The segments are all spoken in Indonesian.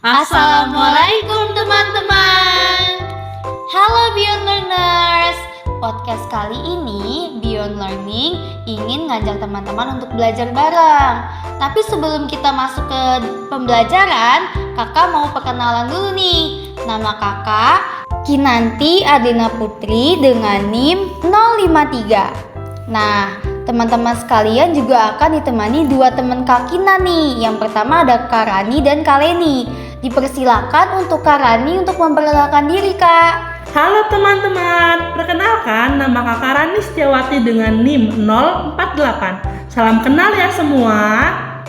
Assalamualaikum teman-teman. Halo Beyond Learners. Podcast kali ini Beyond Learning ingin ngajak teman-teman untuk belajar bareng. Tapi sebelum kita masuk ke pembelajaran, kakak mau perkenalan dulu nih. Nama kakak Kinanti Adina Putri dengan NIM 053. Nah, teman-teman sekalian juga akan ditemani dua teman Kak Kina nih. Yang pertama ada Kak Rani dan Kak Leni. Dipersilakan untuk Kak Rani untuk memperkenalkan diri, Kak. Halo teman-teman, perkenalkan nama Kakak Rani Setiawati dengan NIM 048. Salam kenal ya semua.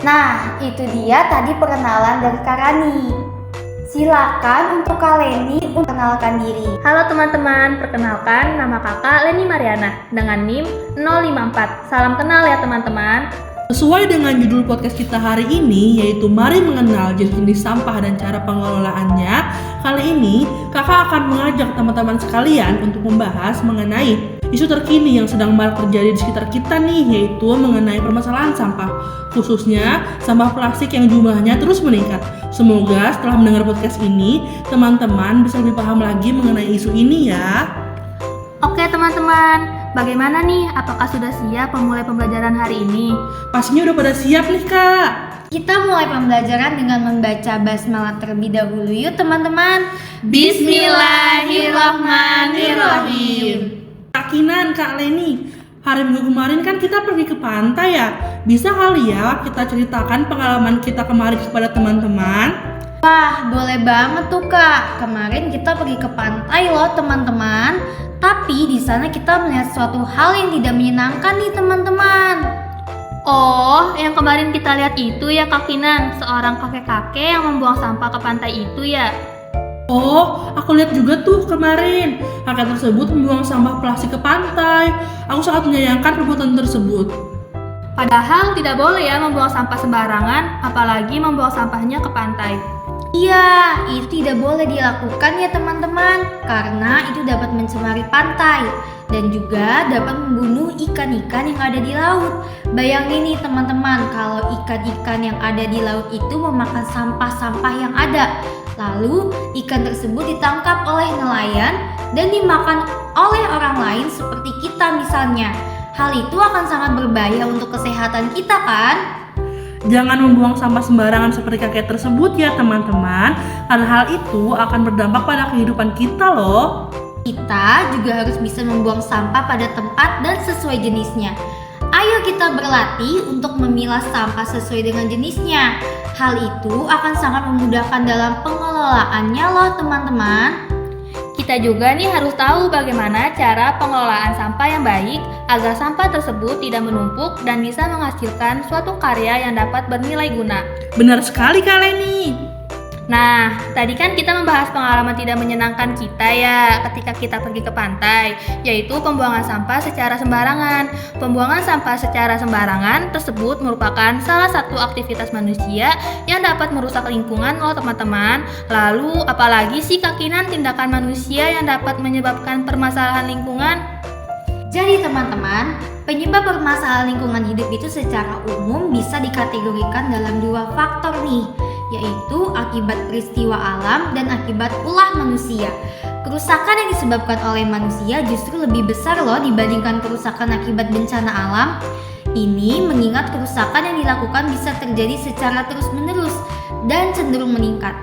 Nah, itu dia tadi perkenalan dari Kak Rani. Silakan untuk Kak Leni untuk memperkenalkan diri. Halo teman-teman, perkenalkan nama kakak Leni Mariana dengan NIM 054. Salam kenal ya teman-teman. Sesuai dengan judul podcast kita hari ini, yaitu Mari Mengenal Jenis-Jenis Sampah dan Cara Pengelolaannya. Kali ini, kakak akan mengajak teman-teman sekalian untuk membahas mengenai isu terkini yang sedang marak terjadi di sekitar kita nih, yaitu mengenai permasalahan sampah, khususnya sampah plastik yang jumlahnya terus meningkat. Semoga setelah mendengar podcast ini, teman-teman bisa lebih paham lagi mengenai isu ini ya. Oke teman-teman, bagaimana nih? Apakah sudah siap memulai pembelajaran hari ini? Pastinya udah pada siap nih kak. Kita mulai pembelajaran dengan membaca basmalah terlebih dahulu yuk teman-teman. Bismillahirrahmanirrahim. Kak Kinan, Kak Leni, hari Minggu kemarin kan kita pergi ke pantai ya. Bisa kali ya kita ceritakan pengalaman kita kemarin kepada teman-teman? Wah, boleh banget tuh Kak. Kemarin kita pergi ke pantai loh teman-teman. Tapi di sana kita melihat suatu hal yang tidak menyenangkan nih teman-teman. Oh, yang kemarin kita lihat itu ya Kak Kinan, seorang kakek-kakek yang membuang sampah ke pantai itu ya. Oh, aku lihat juga tuh kemarin. Kakek tersebut membuang sampah plastik ke pantai. Aku sangat menyayangkan perbuatan tersebut. Padahal tidak boleh ya membuang sampah sembarangan, apalagi membuang sampahnya ke pantai. Iya, itu tidak boleh dilakukan ya teman-teman, karena itu dapat mencemari pantai dan juga dapat membunuh ikan-ikan yang ada di laut. Bayangin nih teman-teman, kalau ikan-ikan yang ada di laut itu memakan sampah-sampah yang ada. Lalu ikan tersebut ditangkap oleh nelayan dan dimakan oleh orang lain seperti kita misalnya. Hal itu akan sangat berbahaya untuk kesehatan kita kan? Jangan membuang sampah sembarangan seperti kakek tersebut ya teman-teman. Karena hal itu akan berdampak pada kehidupan kita loh. Kita juga harus bisa membuang sampah pada tempat dan sesuai jenisnya. Ayo kita berlatih untuk memilah sampah sesuai dengan jenisnya. Hal itu akan sangat memudahkan dalam pengelolaannya loh teman-teman. Kita juga nih harus tahu bagaimana cara pengelolaan sampah yang baik agar sampah tersebut tidak menumpuk dan bisa menghasilkan suatu karya yang dapat bernilai guna. Benar sekali Kak Leni. Nah, tadi kan kita membahas pengalaman tidak menyenangkan kita ya ketika kita pergi ke pantai, yaitu pembuangan sampah secara sembarangan. Pembuangan sampah secara sembarangan tersebut merupakan salah satu aktivitas manusia yang dapat merusak lingkungan loh teman-teman. Lalu, apalagi sih Kak Kinan tindakan manusia yang dapat menyebabkan permasalahan lingkungan? Jadi teman-teman, penyebab permasalahan lingkungan hidup itu secara umum bisa dikategorikan dalam dua faktor nih, yaitu akibat peristiwa alam dan akibat ulah manusia. Kerusakan yang disebabkan oleh manusia justru lebih besar loh dibandingkan kerusakan akibat bencana alam. Ini mengingat kerusakan yang dilakukan bisa terjadi secara terus-menerus dan cenderung meningkat.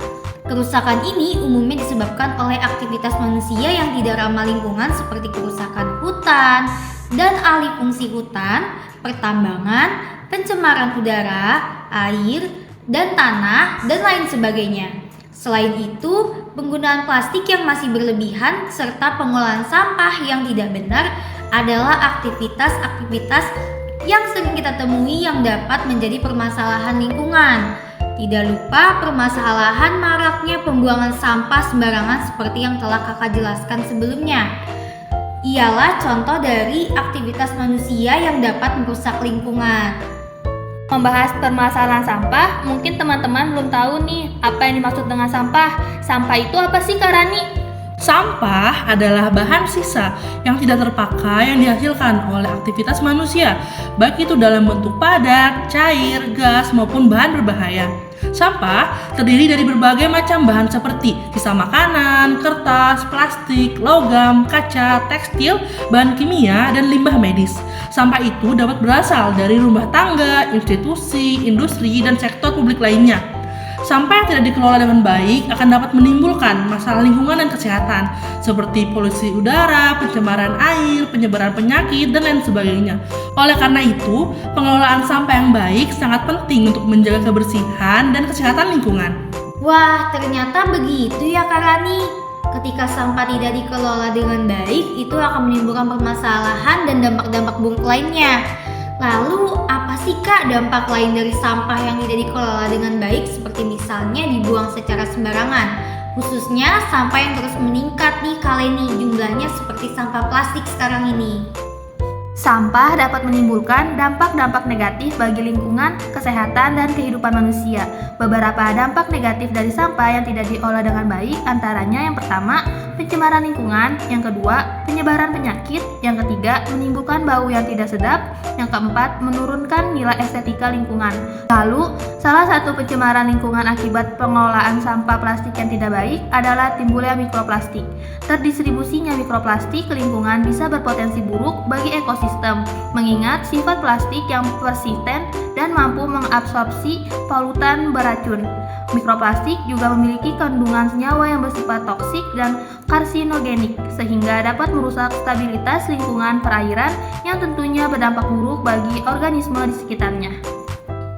Kerusakan ini umumnya disebabkan oleh aktivitas manusia yang tidak ramah lingkungan seperti kerusakan hutan dan alih fungsi hutan, pertambangan, pencemaran udara, air, dan tanah, dan lain sebagainya. Selain itu, penggunaan plastik yang masih berlebihan serta pengolahan sampah yang tidak benar adalah aktivitas-aktivitas yang sering kita temui yang dapat menjadi permasalahan lingkungan. Tidak lupa permasalahan maraknya pembuangan sampah sembarangan seperti yang telah kakak jelaskan sebelumnya. Ialah contoh dari aktivitas manusia yang dapat merusak lingkungan. Membahas permasalahan sampah, mungkin teman-teman belum tahu nih apa yang dimaksud dengan sampah. Sampah itu apa sih Kak Rani? Sampah adalah bahan sisa yang tidak terpakai yang dihasilkan oleh aktivitas manusia, baik itu dalam bentuk padat, cair, gas, maupun bahan berbahaya. Sampah terdiri dari berbagai macam bahan seperti sisa makanan, kertas, plastik, logam, kaca, tekstil, bahan kimia, dan limbah medis. Sampah itu dapat berasal dari rumah tangga, institusi, industri, dan sektor publik lainnya. Sampah yang tidak dikelola dengan baik akan dapat menimbulkan masalah lingkungan dan kesehatan seperti polusi udara, pencemaran air, penyebaran penyakit, dan lain sebagainya. Oleh karena itu, pengelolaan sampah yang baik sangat penting untuk menjaga kebersihan dan kesehatan lingkungan. Wah, ternyata begitu ya Kak Rani. Ketika sampah tidak dikelola dengan baik, itu akan menimbulkan permasalahan dan dampak-dampak buruk lainnya. Lalu apa sih Kak dampak lain dari sampah yang tidak dikelola dengan baik, seperti misalnya dibuang secara sembarangan? Khususnya sampah yang terus meningkat nih Kaleni jumlahnya, seperti sampah plastik sekarang ini. Sampah dapat menimbulkan dampak-dampak negatif bagi lingkungan, kesehatan, dan kehidupan manusia. Beberapa dampak negatif dari sampah yang tidak diolah dengan baik antaranya yang pertama, pencemaran lingkungan, yang kedua, penyebaran penyakit, yang ketiga, menimbulkan bau yang tidak sedap, yang keempat, menurunkan nilai estetika lingkungan. Lalu, salah satu pencemaran lingkungan akibat pengelolaan sampah plastik yang tidak baik adalah timbulnya mikroplastik. Terdistribusinya mikroplastik ke lingkungan bisa berpotensi buruk bagi ekosistem, mengingat sifat plastik yang persisten dan mampu mengabsorpsi polutan beracun. Mikroplastik juga memiliki kandungan senyawa yang bersifat toksik dan karsinogenik, sehingga dapat merusak stabilitas lingkungan perairan yang tentunya berdampak buruk bagi organisme di sekitarnya.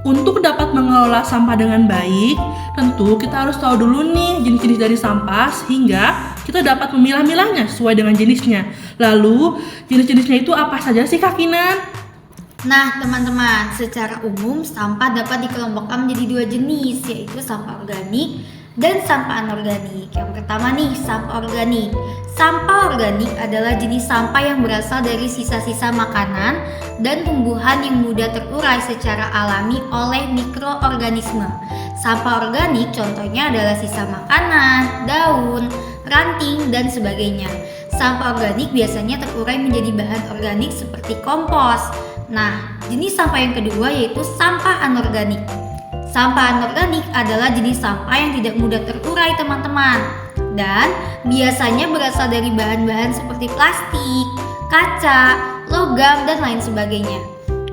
Untuk dapat mengelola sampah dengan baik, tentu kita harus tahu dulu nih jenis-jenis dari sampah sehingga kita dapat memilah-milahnya sesuai dengan jenisnya. Lalu, jenis-jenisnya itu apa saja sih Kak Kinan? Nah teman-teman, secara umum sampah dapat dikelompokkan menjadi dua jenis, yaitu sampah organik dan sampah anorganik. Yang pertama nih, sampah organik. Sampah organik adalah jenis sampah yang berasal dari sisa-sisa makanan dan tumbuhan yang mudah terurai secara alami oleh mikroorganisme. Sampah organik contohnya adalah sisa makanan, daun, ranting, dan sebagainya. Sampah organik biasanya terurai menjadi bahan organik seperti kompos. Nah, jenis sampah yang kedua yaitu sampah anorganik. Sampah anorganik adalah jenis sampah yang tidak mudah terurai teman-teman, dan biasanya berasal dari bahan-bahan seperti plastik, kaca, logam, dan lain sebagainya.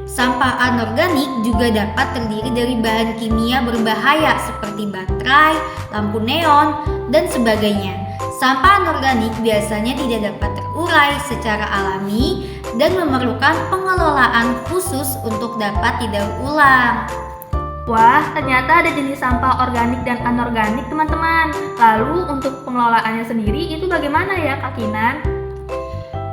Sampah anorganik juga dapat terdiri dari bahan kimia berbahaya seperti baterai, lampu neon, dan sebagainya. Sampah anorganik biasanya tidak dapat terurai secara alami dan memerlukan pengelolaan khusus untuk dapat didaur ulang. Wah, ternyata ada jenis sampah organik dan anorganik teman-teman. Lalu untuk pengelolaannya sendiri itu bagaimana ya Kak Kinan?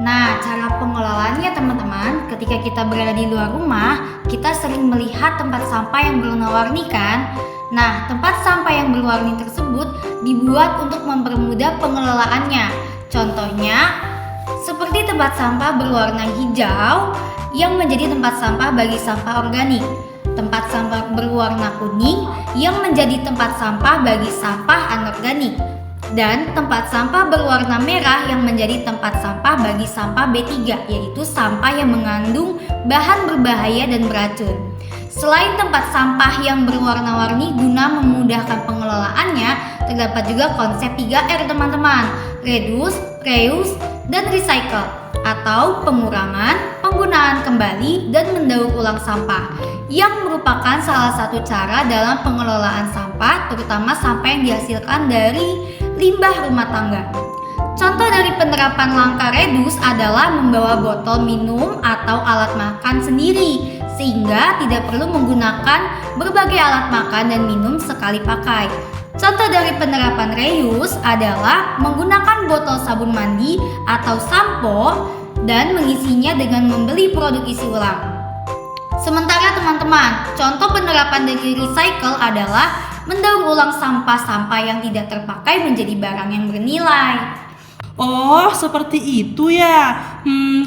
Nah, cara pengelolaannya teman-teman, ketika kita berada di luar rumah, kita sering melihat tempat sampah yang berwarna-warni kan? Nah, tempat sampah yang berwarna tersebut dibuat untuk mempermudah pengelolaannya. Contohnya, seperti tempat sampah berwarna hijau yang menjadi tempat sampah bagi sampah organik. Tempat sampah berwarna kuning yang menjadi tempat sampah bagi sampah anorganik, dan tempat sampah berwarna merah yang menjadi tempat sampah bagi sampah B3, yaitu sampah yang mengandung bahan berbahaya dan beracun. Selain tempat sampah yang berwarna-warni guna memudahkan pengelolaannya, terdapat juga konsep 3R teman-teman, reduce, reuse, dan recycle, atau pengurangan, penggunaan kembali, dan mendaur ulang sampah, yang merupakan salah satu cara dalam pengelolaan sampah, terutama sampah yang dihasilkan dari limbah rumah tangga. Contoh dari penerapan langkah reduce adalah membawa botol minum atau alat makan sendiri, sehingga tidak perlu menggunakan berbagai alat makan dan minum sekali pakai. Contoh dari penerapan reuse adalah menggunakan botol sabun mandi atau sampo dan mengisinya dengan membeli produk isi ulang. Sementara teman-teman, contoh penerapan dari recycle adalah mendaur ulang sampah-sampah yang tidak terpakai menjadi barang yang bernilai. Oh, seperti itu ya.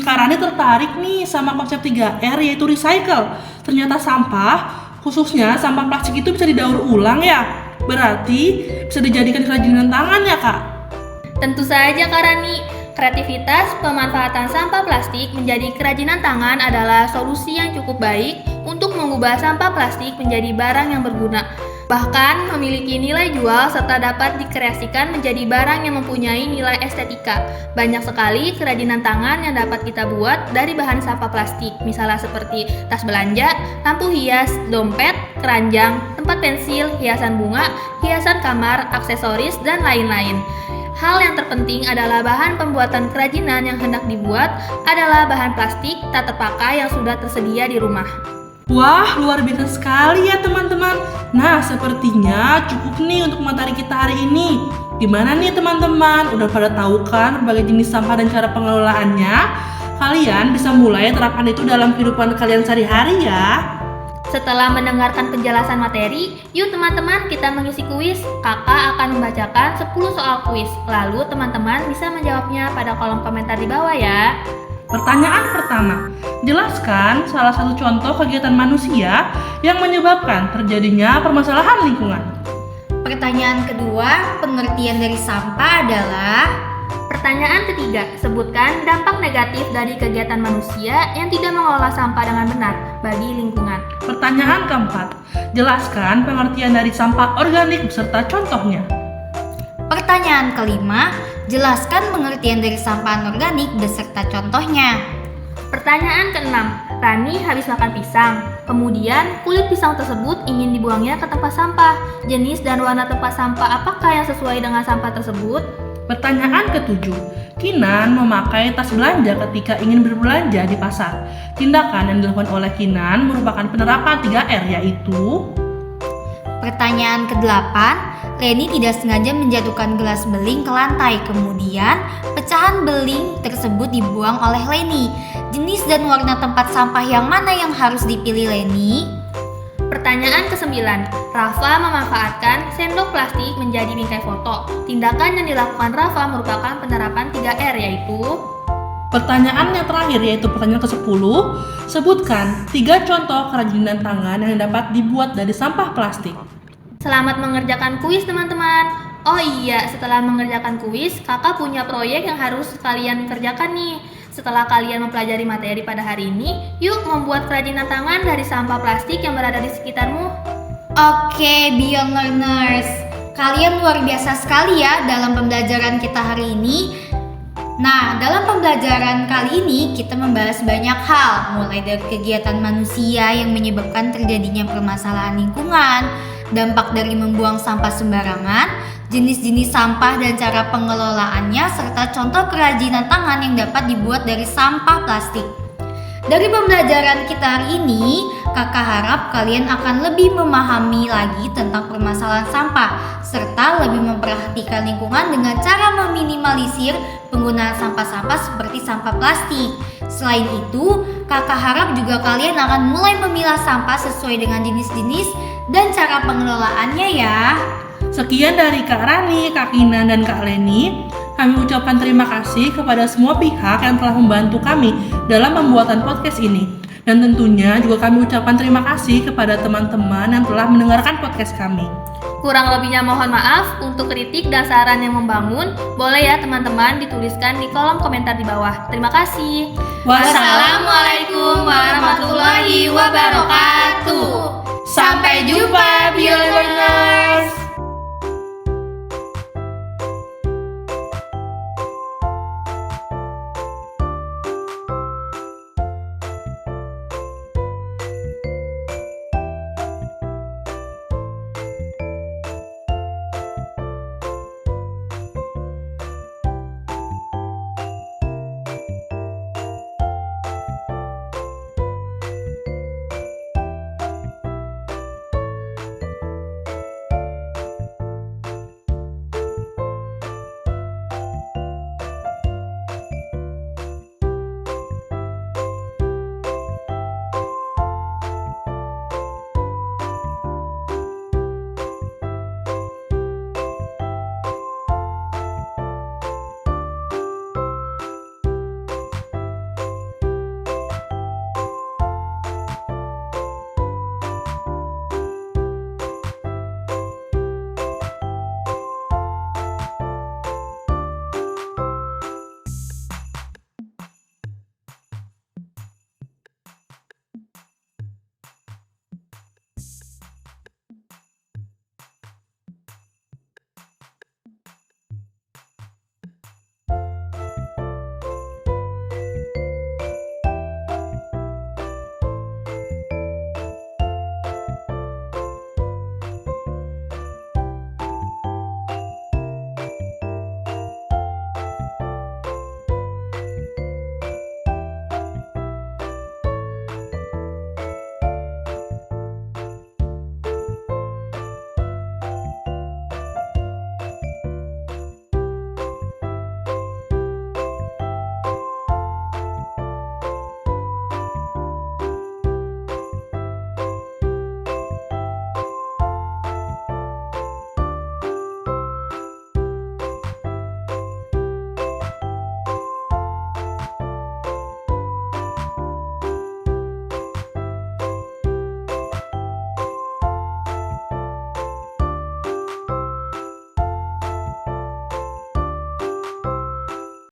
Kak Rani tertarik nih sama konsep 3R yaitu recycle. Ternyata sampah, khususnya sampah plastik itu bisa didaur ulang ya. Berarti bisa dijadikan kerajinan tangan ya Kak? Tentu saja Kak Rani, kreativitas pemanfaatan sampah plastik menjadi kerajinan tangan adalah solusi yang cukup baik untuk mengubah sampah plastik menjadi barang yang berguna. Bahkan memiliki nilai jual serta dapat dikreasikan menjadi barang yang mempunyai nilai estetika. Banyak sekali kerajinan tangan yang dapat kita buat dari bahan sampah plastik, misalnya seperti tas belanja, lampu hias, dompet, keranjang, tempat pensil, hiasan bunga, hiasan kamar, aksesoris, dan lain-lain. Hal yang terpenting adalah bahan pembuatan kerajinan yang hendak dibuat adalah bahan plastik tak terpakai yang sudah tersedia di rumah. Wah, luar biasa sekali ya teman-teman. Nah, sepertinya cukup nih untuk materi kita hari ini. Gimana nih teman-teman? Udah pada tahu kan berbagai jenis sampah dan cara pengelolaannya? Kalian bisa mulai terapkan itu dalam kehidupan kalian sehari-hari ya. Setelah mendengarkan penjelasan materi, yuk teman-teman kita mengisi kuis. Kakak akan membacakan 10 soal kuis. Lalu teman-teman bisa menjawabnya pada kolom komentar di bawah ya. Pertanyaan pertama, jelaskan salah satu contoh kegiatan manusia yang menyebabkan terjadinya permasalahan lingkungan. Pertanyaan kedua, pengertian dari sampah adalah. Pertanyaan ketiga, sebutkan dampak negatif dari kegiatan manusia yang tidak mengelola sampah dengan benar bagi lingkungan. Pertanyaan keempat, jelaskan pengertian dari sampah organik beserta contohnya. Pertanyaan kelima, jelaskan pengertian dari sampah anorganik beserta contohnya. Pertanyaan keenam, Rani habis makan pisang. Kemudian kulit pisang tersebut ingin dibuangnya ke tempat sampah. Jenis dan warna tempat sampah apakah yang sesuai dengan sampah tersebut? Pertanyaan ketujuh, Kinan memakai tas belanja ketika ingin berbelanja di pasar. Tindakan yang dilakukan oleh Kinan merupakan penerapan 3R, yaitu. Pertanyaan ke-8, Leni tidak sengaja menjatuhkan gelas beling ke lantai. Kemudian, pecahan beling tersebut dibuang oleh Leni. Jenis dan warna tempat sampah yang mana yang harus dipilih Leni? Pertanyaan ke-9, Rafa memanfaatkan sendok plastik menjadi bingkai foto. Tindakan yang dilakukan Rafa merupakan penerapan 3R, yaitu. Pertanyaan yang terakhir yaitu pertanyaan ke-10, sebutkan 3 contoh kerajinan tangan yang dapat dibuat dari sampah plastik. Selamat mengerjakan kuis teman-teman. Oh iya, setelah mengerjakan kuis, kakak punya proyek yang harus kalian kerjakan nih. Setelah kalian mempelajari materi pada hari ini, yuk membuat kerajinan tangan dari sampah plastik yang berada di sekitarmu. Oke, Beyond Learners, kalian luar biasa sekali ya dalam pembelajaran kita hari ini. Nah, dalam pembelajaran kali ini kita membahas banyak hal, mulai dari kegiatan manusia yang menyebabkan terjadinya permasalahan lingkungan, dampak dari membuang sampah sembarangan, jenis-jenis sampah dan cara pengelolaannya, serta contoh kerajinan tangan yang dapat dibuat dari sampah plastik. Dari pembelajaran kita hari ini, kakak harap kalian akan lebih memahami lagi tentang permasalahan sampah, serta lebih memperhatikan lingkungan dengan cara meminimalisir penggunaan sampah-sampah seperti sampah plastik. Selain itu, kakak harap juga kalian akan mulai memilah sampah sesuai dengan jenis-jenis dan cara pengelolaannya ya. Sekian dari Kak Rani, Kak Kinan, dan Kak Leni. Kami ucapkan terima kasih kepada semua pihak yang telah membantu kami dalam pembuatan podcast ini. Dan tentunya juga kami ucapkan terima kasih kepada teman-teman yang telah mendengarkan podcast kami. Kurang lebihnya mohon maaf. Untuk kritik dan saran yang membangun, boleh ya teman-teman dituliskan di kolom komentar di bawah. Terima kasih. Wassalamualaikum warahmatullahi wabarakatuh. Sampai jumpa, Beyond Learners!